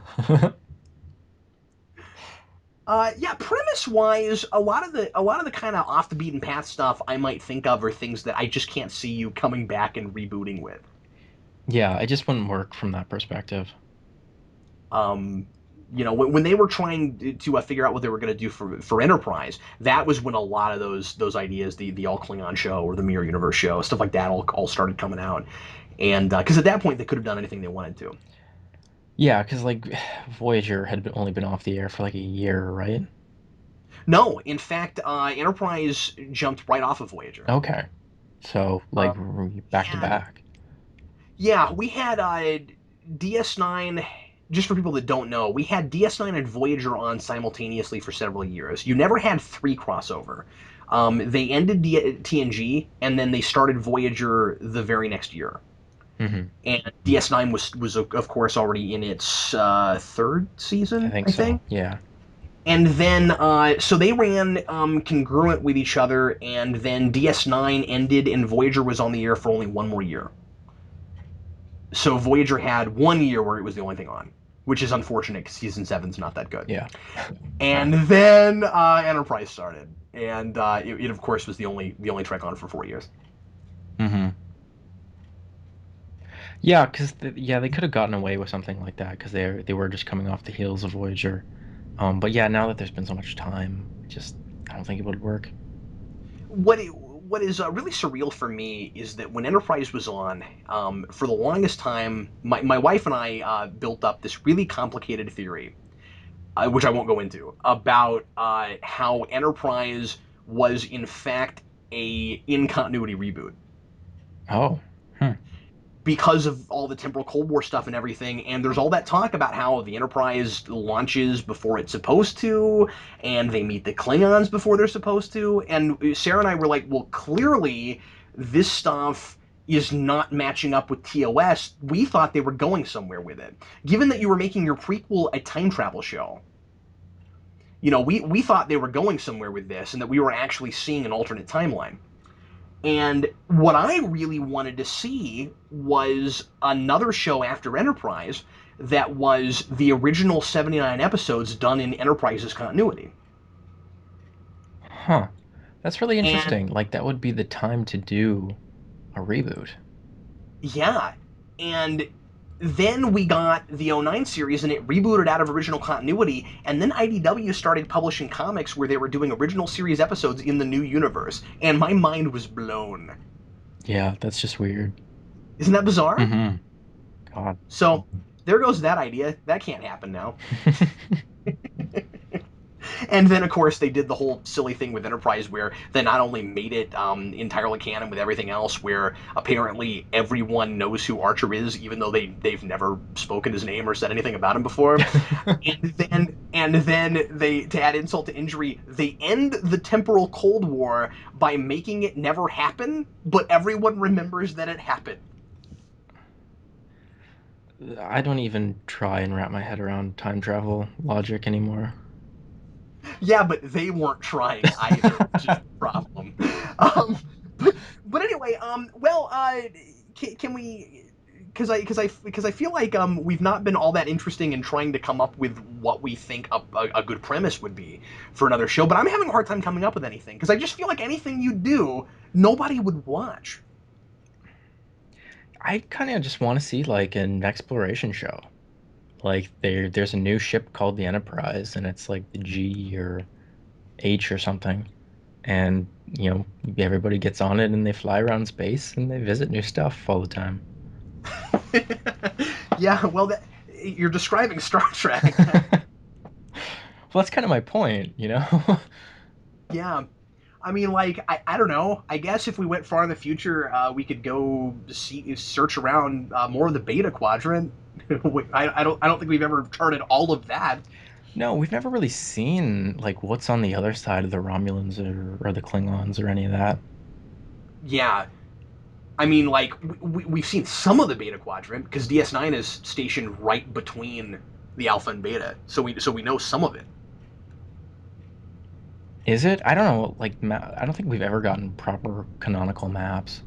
Yeah, premise wise, a lot of the kind of off the beaten path stuff I might think of are things that I just can't see you coming back and rebooting with. Yeah, I just wouldn't work from that perspective. Um, when they were trying to figure out what they were going to do for Enterprise, that was when a lot of those ideas, the All Klingon show or the Mirror Universe show, stuff like that, all started coming out. And because at that point they could have done anything they wanted to. Yeah, because like Voyager had only been off the air for like a year, right? No, in fact, Enterprise jumped right off of Voyager. Okay. So Uh, like back to had back. Yeah, we had DS9. Just for people that don't know, we had DS9 and Voyager on simultaneously for several years. You never had three crossover. They ended TNG, and then they started Voyager the very next year. Hmm. And DS9 was of course already in its third I season, think I so. think. Yeah. And then, so they ran congruent with each other, and then DS9 ended, and Voyager was on the air for only one more year. So Voyager had 1 year where it was the only thing on, which is unfortunate because season seven's not that good. Yeah. And then Enterprise started, and it of course was the only Trek on for 4 years. Hmm. Yeah, because yeah, they could have gotten away with something like that because they were just coming off the heels of Voyager. But yeah, now that there's been so much time, just I don't think it would work. What is really surreal for me is that when Enterprise was on, for the longest time, my wife and I built up this really complicated theory, which I won't go into, about how Enterprise was in fact a in continuity reboot Oh. Hmm. because of all the temporal Cold War stuff and everything. And there's all that talk about how the Enterprise launches before it's supposed to, and they meet the Klingons before they're supposed to. And Sarah and I were like, well, clearly this stuff is not matching up with TOS. We thought they were going somewhere with it. Given that you were making your prequel a time travel show, we thought they were going somewhere with this and that we were actually seeing an alternate timeline. And what I really wanted to see was another show after Enterprise that was the original 79 episodes done in Enterprise's continuity. Huh. That's really And interesting. Like that would be the time to do a reboot. yeah, and then we got the '09 series and it rebooted out of original continuity, and then IDW started publishing comics where they were doing original series episodes in the new universe, and my mind was blown. Yeah, that's just weird. Isn't that bizarre? Hmm. God. So there goes that idea. That can't happen now. And then, of course, they did the whole silly thing with Enterprise where they not only made it entirely canon with everything else, where apparently everyone knows who Archer is, even though they've never spoken his name or said anything about him before. And then they, to add insult to injury, they end the temporal Cold War by making it never happen, but everyone remembers that it happened. I don't even try and wrap my head around time travel logic anymore. Yeah, but they weren't trying either, which is the problem. Um, but anyway, well, can we? Because I feel like we've not been all that interesting in trying to come up with what we think a good premise would be for another show. But I'm having a hard time coming up with anything because I just feel like anything you do, nobody would watch. I kind of just want to see like an exploration show. Like there's a new ship called the Enterprise and it's like the G or H or something. And everybody gets on it and they fly around space and they visit new stuff all the time. Yeah, well, you're describing Star Trek. Well, that's kind of my point, you know? Yeah. I mean, like, I don't know. I guess if we went far in the future, we could go search around more of the Beta Quadrant. I don't think we've ever charted all of that. No, we've never really seen like what's on the other side of the Romulans or the Klingons or any of that. Yeah, I mean, like, we've seen some of the Beta Quadrant because DS9 is stationed right between the Alpha and Beta, so we know some of it. Is it? I don't know. Like, I don't think we've ever gotten proper canonical maps.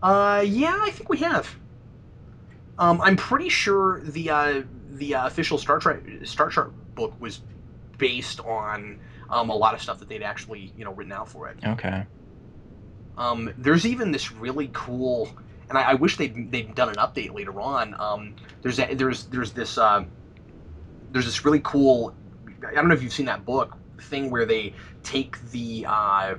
Yeah, I think we have. I'm pretty sure the official Star Trek book was based on a lot of stuff that they'd actually written out for it. Okay. There's even this really cool, and I wish they'd done an update later on. There's this really cool. I don't know if you've seen that book thing where take the uh,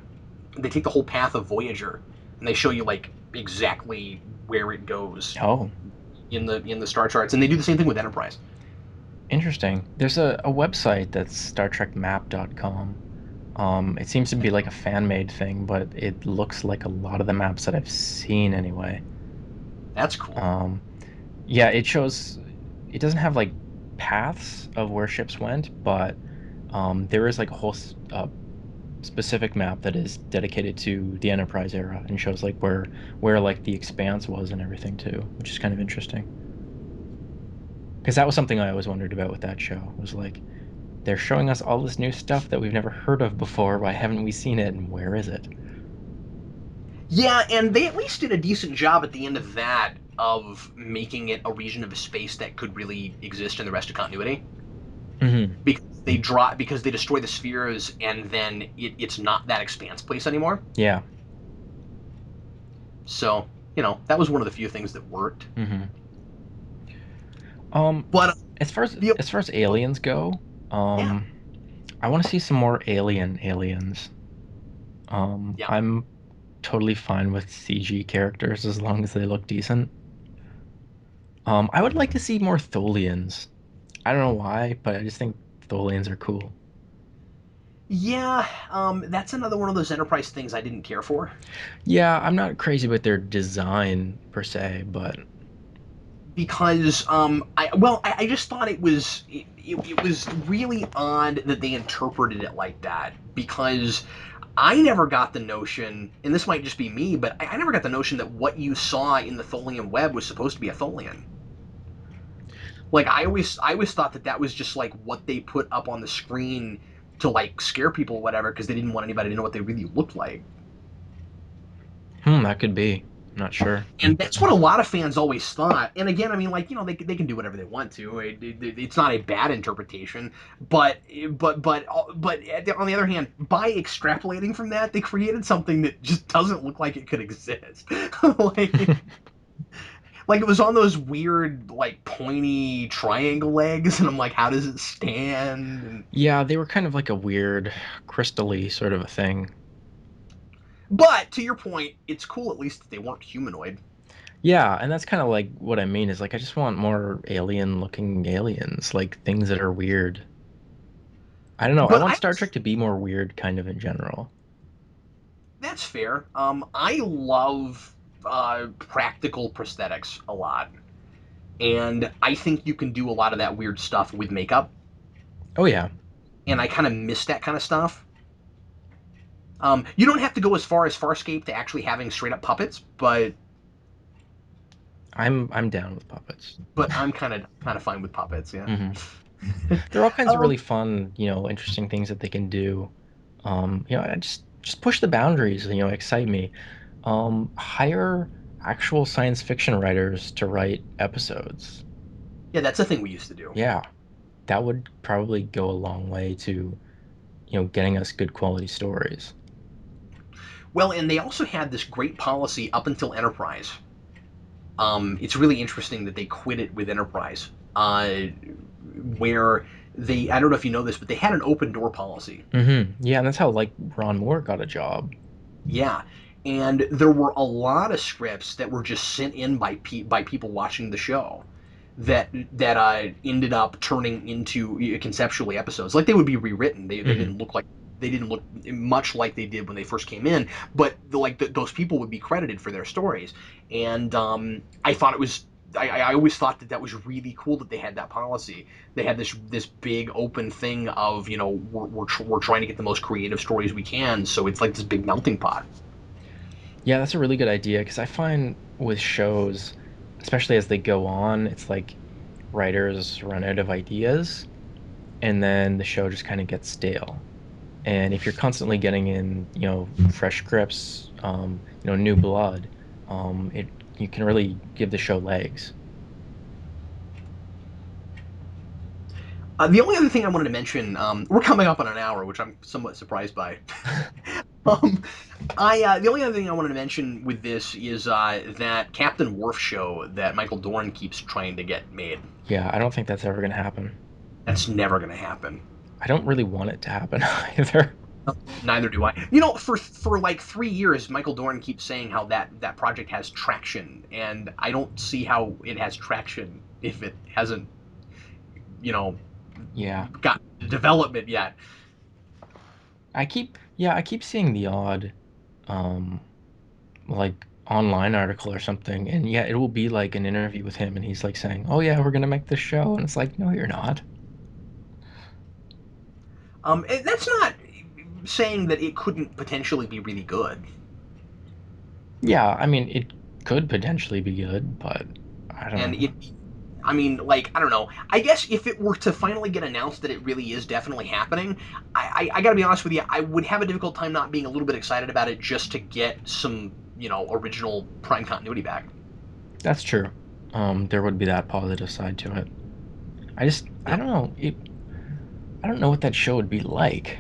they take the whole path of Voyager and they show you like exactly where it goes Oh, in the star charts, and they do the same thing with Enterprise. interesting. There's a website that's StarTrekMap.com. It seems to be like a fan-made thing, but it looks like a lot of the maps that I've seen anyway. That's cool. Um, yeah, it shows. It doesn't have like paths of where ships went, but there is like a whole specific map that is dedicated to the Enterprise era and shows like where like the Expanse was and everything too, which is kind of interesting. Because that was something I always wondered about with that show. Was like they're showing us all this new stuff that we've never heard of before. Why haven't we seen it? And where is it? Yeah, and they at least did a decent job at the end of that of making it a region of space that could really exist in the rest of continuity. Hmm. Because they destroy the spheres and then it's not that expanse place anymore. Yeah. So that was one of the few things that worked. Hmm. Um, But as far as the as far as aliens go, yeah, um, I want to see some more aliens. yeah, I'm totally fine with CG characters as long as they look decent. I would like to see more Tholians. I don't know why, but I just think Tholians are cool. yeah. That's another one of those Enterprise things I didn't care for Yeah, I'm not crazy with their design per se, but because I just thought it was really odd that they interpreted it like that because I never got the notion, and this might just be me, but I never got the notion that what you saw in the Tholian web was supposed to be a Tholian. Like I always thought that was just like what they put up on the screen to like scare people or whatever because they didn't want anybody to know what they really looked like. that could be. I'm not sure. And that's what a lot of fans always thought. And again, I mean, like they can do whatever they want to. It's not a bad interpretation, but but on the other hand, by extrapolating from that, they created something that just doesn't look like it could exist. like like it was on those weird like pointy triangle legs, and I'm like, how does it stand? And Yeah, they were kind of like a weird crystally sort of a thing. but to your point, it's cool at least that they weren't humanoid. Yeah, and that's kind of like what I mean is like I just want more alien looking aliens, like things that are weird. I don't know. I But want I Star Trek to be more weird kind of in general. That's fair. I love practical prosthetics a lot, and I think you can do a lot of that weird stuff with makeup, Oh yeah. and I kind of miss that kind of stuff. You don't have to go as far as Farscape to actually having straight up puppets, I'm down with puppets. but I'm kind of fine with puppets. Yeah. Hmm. There are all kinds of um, really fun, interesting things that they can do. I just push the boundaries, excite me. Hire actual science fiction writers to write episodes. yeah, that's a thing we used to do. Yeah, that would probably go a long way to, getting us good quality stories. Well, and they also had this great policy up until Enterprise. It's really interesting that they quit it with Enterprise, where I don't know if you know this, but they had an open door policy. Yeah, and that's how like Ron Moore got a job. Yeah, and there were a lot of scripts that were just sent in by people watching the show that ended up turning into conceptually episodes. Like they would be rewritten. They Hmm. didn't look like they didn't look much like they did when they first came in, but those people would be credited for their stories. And I thought it was. I always thought that was really cool that they had that policy. They had this big open thing of we're trying to get the most creative stories we can, so it's like this big melting pot. Yeah, that's a really good idea because I find with shows, especially as they go on, it's like writers run out of ideas and then the show just kind of gets stale. And if you're constantly getting in, fresh scripts, new blood, it you can really give the show legs. The only other thing I wanted to mention, we're coming up on an hour, which I'm somewhat surprised by. um, I The only other thing I wanted to mention with this is that Captain Worf show that Michael Dorn keeps trying to get made. Yeah, I don't think that's ever gonna happen. That's never going to happen. I don't really want it to happen either. Neither do I. For like 3 years, Michael Dorn keeps saying how that project has traction, and I don't see how it has traction if it hasn't, you know, Yeah. got development yet. I keep seeing the odd um like online article or something, and yeah, it will be like an interview with him and he's like saying, "Oh yeah, we're gonna make this show." And it's like, "No, you're not." And that's not saying that it couldn't potentially be really good. Yeah, I mean, it could potentially be good, but I don't And know. I mean, like, I don't know. I guess if it were to finally get announced that it really is definitely happening, I gotta be honest with you, I would have a difficult time not being a little bit excited about it just to get some, original prime continuity back. That's true. There would be that positive side to it. I Yeah. don't know. I don't know what that show would be like.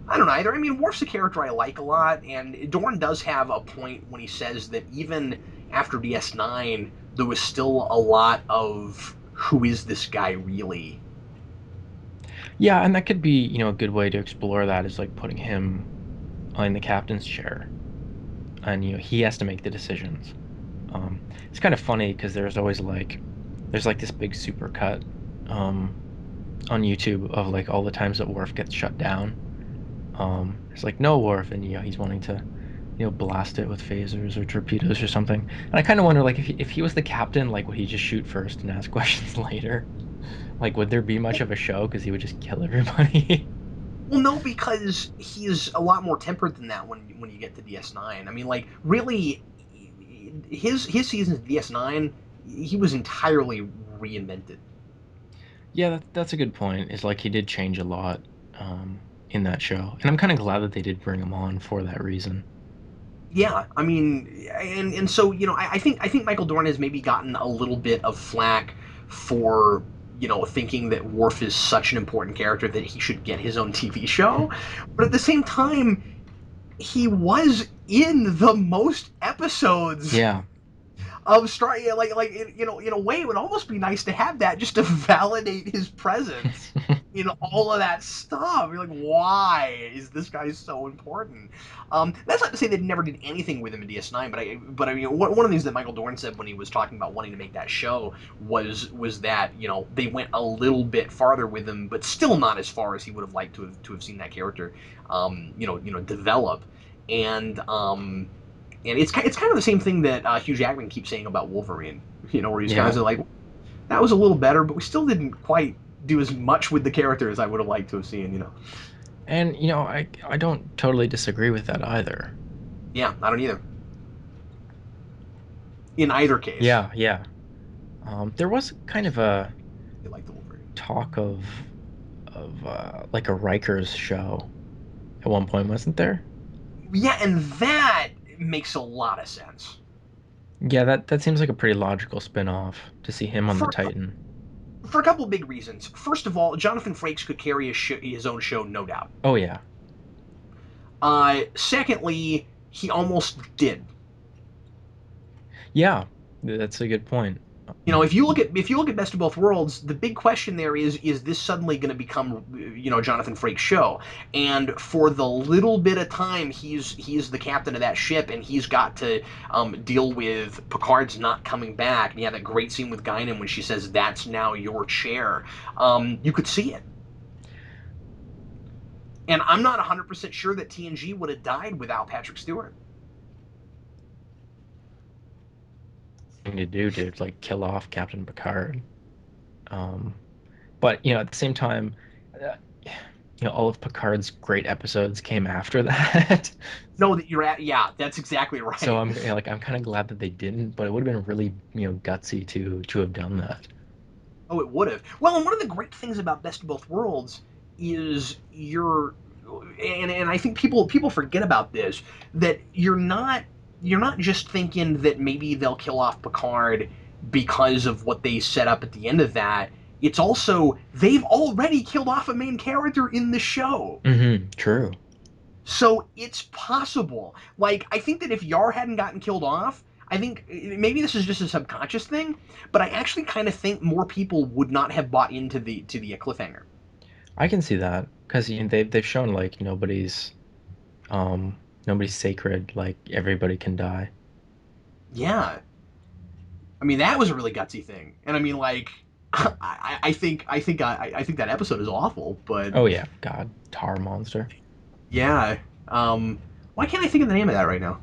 I don't know either. I mean, Worf's a character I like a lot, and Dorn does have a point when he says that even after DS9, there was still a lot of who is this guy really? Yeah, and that could be, a good way to explore that is like putting him in the captain's chair, and he has to make the decisions. It's kind of funny because there's like this big super cut um, on YouTube of like all the times that Worf gets shut down. It's like no Worf, and he's wanting to blast it with phasers or torpedoes or something. And I kind of wonder like if he was the captain, like would he just shoot first and ask questions later? Like would there be much of a show because he would just kill everybody? Well, no, because he's a lot more tempered than that when you get to DS9. I mean, like really, his seasons of DS9, he was entirely reinvented. Yeah, that's a good point. Is like he did change a lot in that show, and I'm kind of glad that they did bring him on for that reason. Yeah, I mean, and so I think Michael Dorn has maybe gotten a little bit of flack for thinking that Worf is such an important character that he should get his own TV show, but at the same time, he was in the most episodes Yeah. of Star. Yeah, like in a way, it would almost be nice to have that just to validate his presence in all of that stuff. You're like, why is this guy so important? That's not to say they never did anything with him in DS9, but I mean, one of the things that Michael Dorn said when he was talking about wanting to make that show was that they went a little bit farther with him, but still not as far as he would have liked to have seen that character, develop. And it's kind of the same thing that Hugh Jackman keeps saying about Wolverine. Where he's kind Yeah. of like, that was a little better, but we still didn't quite do as much with the character as I would have liked to have seen. And I don't totally disagree with that either. Yeah, I don't either. In either case, Yeah, yeah. There was kind of a they like the Wolverine. talk of like a Rikers show at one point, wasn't there? Yeah, and that makes a lot of sense Yeah, that seems like a pretty logical spin-off to see him on the for Titan. for a couple of big reasons. First of all, Jonathan Frakes could carry his own show, no doubt. Oh yeah. Secondly, he almost did. Yeah, that's a good point. if you look at Best of Both Worlds, the big question there is this suddenly going to become Jonathan Frakes' show? And for the little bit of time he's the captain of that ship, and he's got to deal with Picard's not coming back. And yeah, that great scene with Guinan when she says, "That's now your chair." You could see it. And I'm not 100% sure that TNG would have died without Patrick Stewart. Thing to do to like kill off Captain Picard. Um, but at the same time, uh, all of Picard's great episodes came after that. No, that you're at. Yeah, that's exactly So right. I'm kind of glad that they didn't, but it would have been really gutsy to have done that. Oh, it would have. Well, and one of the great things about Best of Both Worlds is and I think people forget about this, that you're not just thinking that maybe they'll kill off Picard because of what they set up at the end of that. It's also they've already killed off a main character in the show. True. So it's possible. Like, I think that if Yar hadn't gotten killed off, I think maybe this is just a subconscious thing, but I actually kind of think more people would not have bought into the cliffhanger. I can see that because they've shown like nobody's sacred. Like everybody can die. Yeah, I mean that was a really gutsy thing, and I mean like, I think that episode is awful, but Oh yeah, God, tar monster. yeah. Why can't I think of the name of that right now?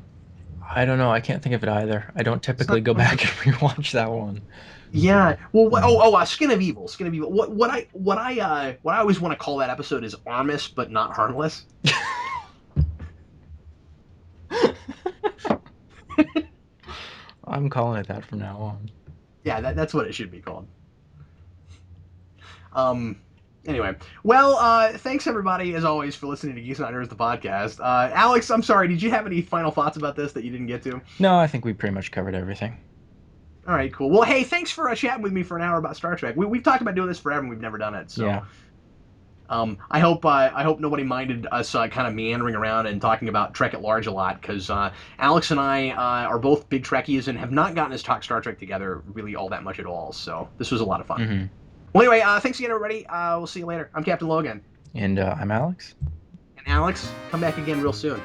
I don't know. I can't think of it either. I don't It's typically not go coming to back me. and rewatch that one. Yeah. Well, Um, Skin of Evil. Skin of Evil. What I always want to call that episode is Armus, but not harmless. I'm calling it that from now on. Yeah, that's what it should be called. Um. Anyway, well, thanks everybody as always for listening to Geeks and Nerds, the podcast. Alex, I'm sorry. Did you have any final thoughts about this that you didn't get to? No, I think we pretty much covered everything. All right, cool. Well, hey, thanks for chatting with me for an hour about Star Trek. We've talked about doing this forever, and we've never done it. So Yeah. I hope nobody minded us kind of meandering around and talking about Trek at large a lot, because Alex and I are both big Trekkies and have not gotten to talk Star Trek together really all that much at all. So this was a lot of fun. hmm Well, anyway, thanks again, everybody. We'll see you later. I'm Captain Logan. And I'm Alex. And Alex, come back again real soon.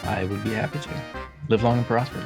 I would be happy to. Live long and prosper.